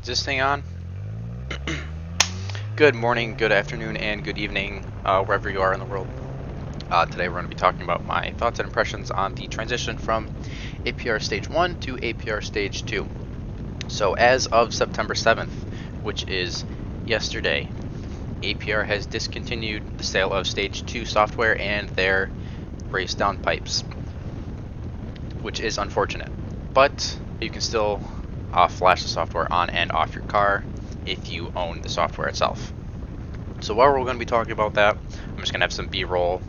Is this thing on? Good morning, good afternoon, and good evening, wherever you are in the world. Today we're going to be talking about my thoughts and impressions on the transition from APR Stage 1 to APR Stage 2. So as of September 7th, which is yesterday, APR has discontinued the sale of Stage 2 software and their race downpipes, which is unfortunate. But you can still flash the software on and off your car if you own the software itself. So while we're going to be talking about that, I'm just going to have some B-roll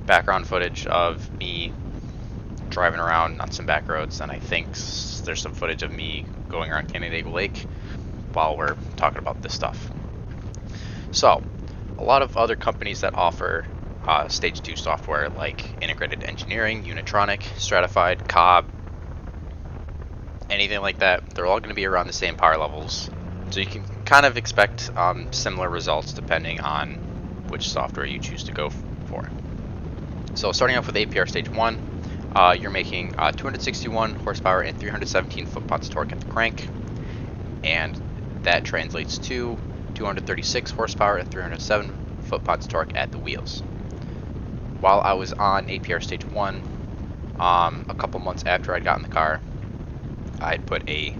background footage of me driving around on some back roads, and I think there's some footage of me going around Canandaigua Lake while we're talking about this stuff. So a lot of other companies that offer Stage 2 software like Integrated Engineering, Unitronic, Stratified, Cobb, anything like that, they're all going to be around the same power levels. So you can kind of expect similar results depending on which software you choose to go for. So starting off with APR Stage 1, you're making 261 horsepower and 317 foot-pounds torque at the crank, and that translates to 236 horsepower and 307 foot-pounds torque at the wheels. While I was on APR Stage 1, a couple months after I'd gotten the car, I'd put a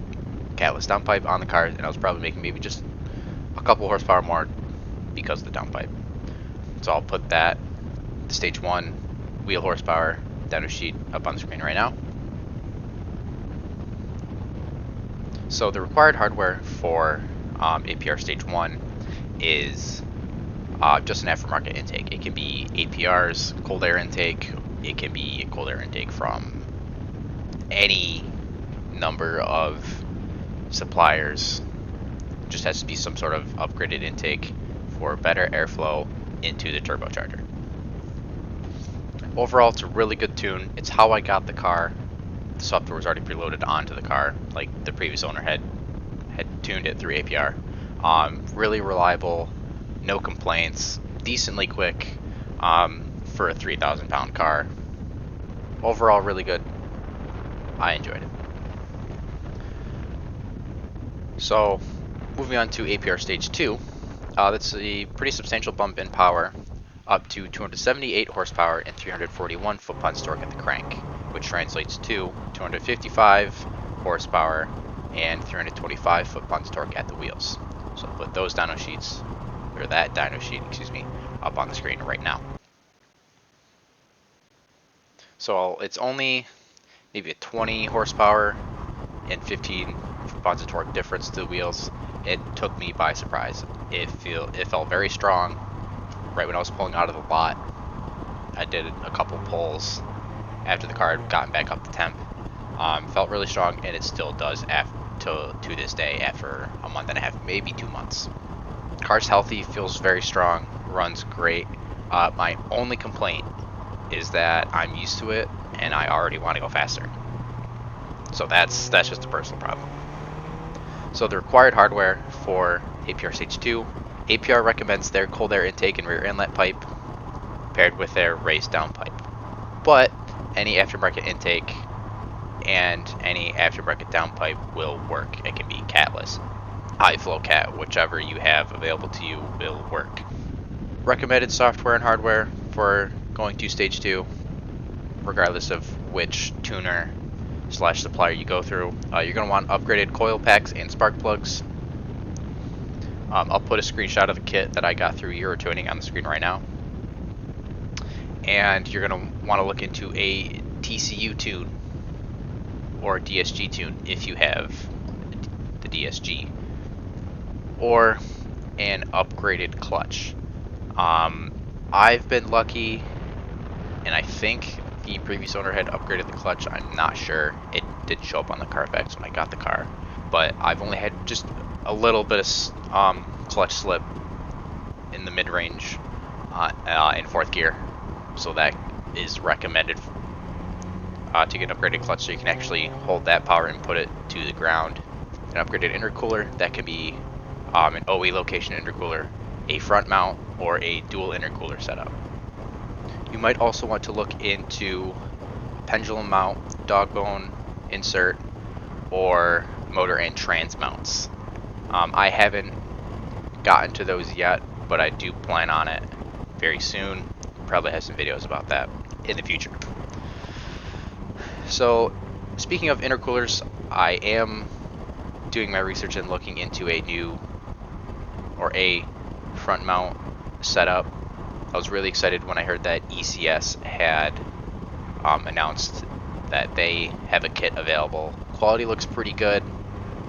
catless downpipe on the car, and I was probably making maybe just a couple horsepower more because of the downpipe. So I'll put that Stage 1 wheel horsepower data sheet up on the screen right now. So the required hardware for APR Stage 1 is just an aftermarket intake. It can be APR's cold air intake, it can be a cold air intake from any number of suppliers. It just has to be some sort of upgraded intake for better airflow into the turbocharger. Overall, it's a really good tune. It's how I got the car. The software was already preloaded onto the car, like the previous owner had tuned it through APR. Really reliable, no complaints, decently quick for a 3,000 pound car. Overall, really good. I enjoyed it. So, moving on to APR Stage 2, that's a pretty substantial bump in power, up to 278 horsepower and 341 foot-pounds torque at the crank, which translates to 255 horsepower and 325 foot-pounds torque at the wheels. So I'll put those dyno sheets, or that dyno sheet, up on the screen right now. So it's only maybe a 20 horsepower and 15 foot-pounds of torque difference to the wheels. It took me by surprise. It felt very strong right when I was pulling out of the lot. I did a couple pulls after the car had gotten back up to temp. Felt really strong, and it still does to this day after a month and a half, maybe 2 months. Car's healthy, feels very strong, runs great. My only complaint is that I'm used to it and I already want to go faster. So that's just a personal problem. So the required hardware for APR Stage 2, APR recommends their cold air intake and rear inlet pipe paired with their race downpipe. But any aftermarket intake and any aftermarket downpipe will work. It can be catless, high flow cat, whichever you have available to you will work. Recommended software and hardware for going to Stage 2, regardless of which tuner / supplier you go through. You're going to want upgraded coil packs and spark plugs. I'll put a screenshot of the kit that I got through Euro Tuning on the screen right now. And you're going to want to look into a TCU tune or DSG tune if you have the DSG, or an upgraded clutch. I've been lucky, and I think the previous owner had upgraded the clutch. I'm not sure. It didn't show up on the Carfax when I got the car, but I've only had just a little bit of clutch slip in the mid-range in fourth gear, so that is recommended to get an upgraded clutch so you can actually hold that power and put it to the ground. An upgraded intercooler, that can be an OE location intercooler, a front mount, or a dual intercooler setup. You might also want to look into pendulum mount, dog bone insert, or motor and trans mounts. I haven't gotten to those yet, but I do plan on it very soon. Probably have some videos about that in the future. So, speaking of intercoolers, I am doing my research and looking into a front mount setup. I was really excited when I heard that ECS had announced that they have a kit available. Quality looks pretty good.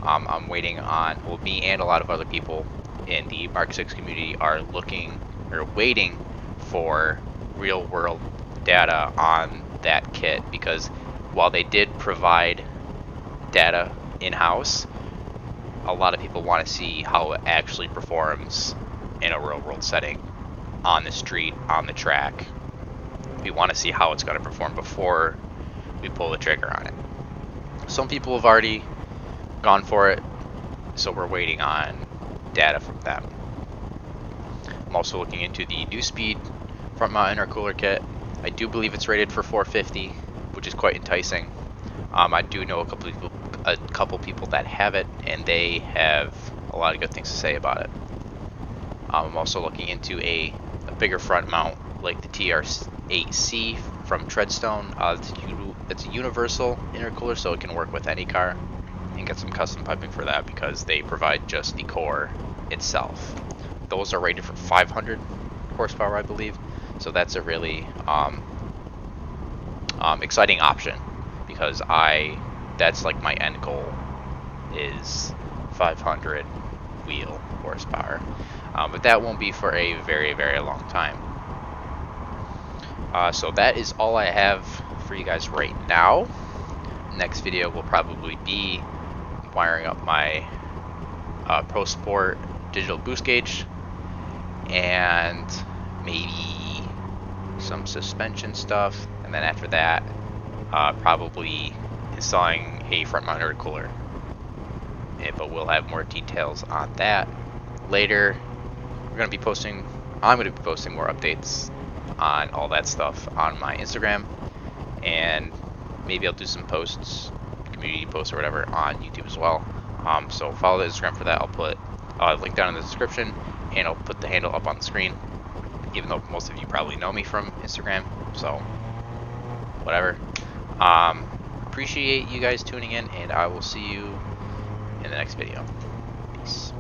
I'm waiting on, well, me and a lot of other people in the Mark 6 community are waiting for real world data on that kit, because while they did provide data in-house, a lot of people want to see how it actually performs in a real world setting, on the street, on the track. We want to see how it's going to perform before we pull the trigger on it. Some people have already gone for it, so we're waiting on data from them. I'm also looking into the New Speed front mount intercooler kit. I do believe it's rated for 450, which is quite enticing. I do know a couple people that have it, and they have a lot of good things to say about it. I'm also looking into a bigger front mount like the TR8C from Treadstone. It's a universal intercooler, so it can work with any car, and get some custom piping for that because they provide just the core itself. Those are rated for 500 horsepower, I believe, so that's a really exciting option, because that's like my end goal is 500 wheel horsepower, but that won't be for a very, very long time. So that is all I have for you guys right now. Next video will probably be wiring up my Pro Sport digital boost gauge, and maybe some suspension stuff, and then after that probably installing a front mount intercooler. But we'll have more details on that later. I'm going to be posting more updates on all that stuff on my Instagram, and maybe I'll do some posts, community posts or whatever, on YouTube as well. So follow the Instagram for that. I'll put a link down in the description, and I'll put the handle up on the screen, even though most of you probably know me from Instagram, so whatever. Appreciate you guys tuning in, and I will see you in the next video. Peace.